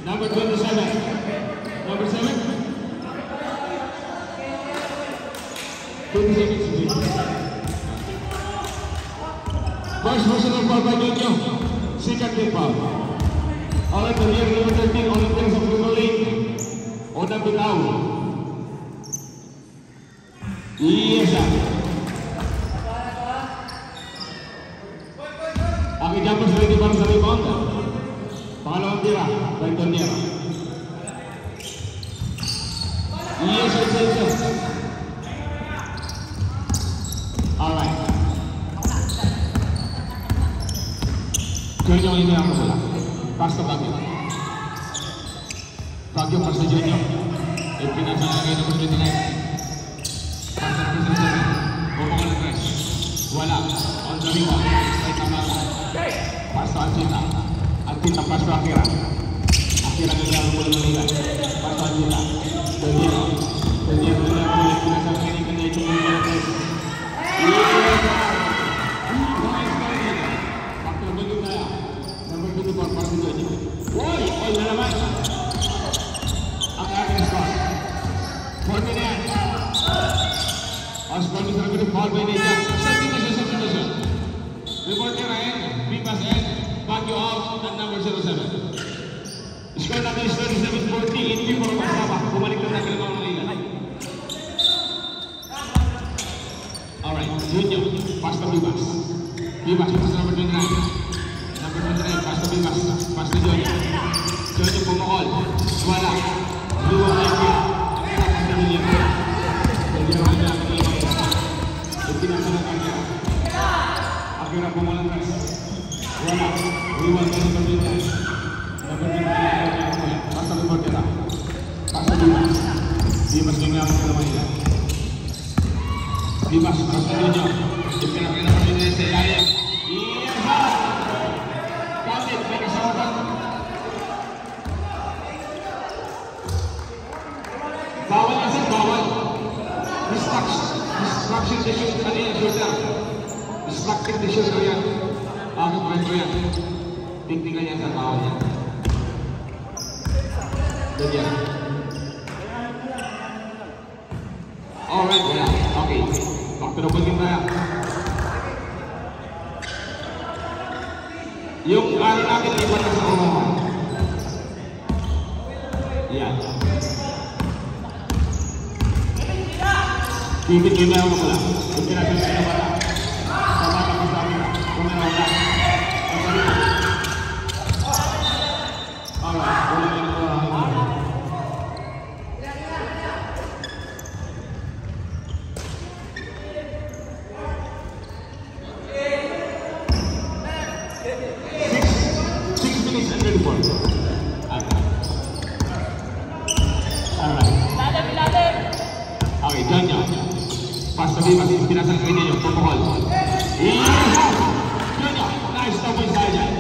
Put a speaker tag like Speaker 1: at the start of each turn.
Speaker 1: Number 27. Number 7. 20 seconds. First personal foul by Jojo. Second team foul. Alright, the year number 13 on the place of Bruno Lee. Unang bitaw. Yes, ang i-jumpers ready para sa rebound. Pangalawang tira, Brenton Niera. Yes. Alright. Jojo ini ako sila. Basta Baguio. Baguio para sa Jojo. Ipinasa na kayo ng 29. Basta na sa 7. Bumukal na press. Wala. On the rebound. Ay tamala. Basta ang sita. Ang tita pas to Akira. Akira na lang mula Manila. Basta ang sita. Daniel na lang mula pinasa kayo ng kanay itong mga press. Number 24 para sa Jojo. Uy! Uy na naman! Ang aking score. 40 na yan. Oscar bisa lebih ball by Neja. Substitution. Reporter Ryan, Vipas and Baguio out at number 07. Score natin is 37-40 in favor of Masaba. Bumalik na natin ang Manila. Alright, Junior, pass to Vipas. Vipas, pass number 29. Number 29, pass to Vipas. Pass to Junior. Junior pumukol. Wala. Luwag na yung pass to William. Junior na lang. Pinasa ng Akira. Akira pumulang press. Wala. Iwan ka ng pagbitan. Basta ng Bortera. Basta Dimas. Dimas yung nga sa Manila. Dimas, basta ninyo. Ipinakita naman nila sa ilalim. Iyaha! Kapit, may kasama ka. Bawal na sa bawal. Destruction the shoot kalian shooter. Destructive the shoot kalian. Ako kwento yan. Tingnan niya sa tao niya. Ganyan. Alright, wala. Okay. Back to the ball game tayo. Yung araw natin iba na sa umahan. Yan. Ibig-ibig ako pala. Ipinagin sa bata. Sa bata ko sa amin. Kumiraw na. Alright. Wala na ito. Six minutes and 34. Alright. Okay, dyan yan. Pas sabi, pinasang kayo ninyo, protocol. Yes! Nice stop inside.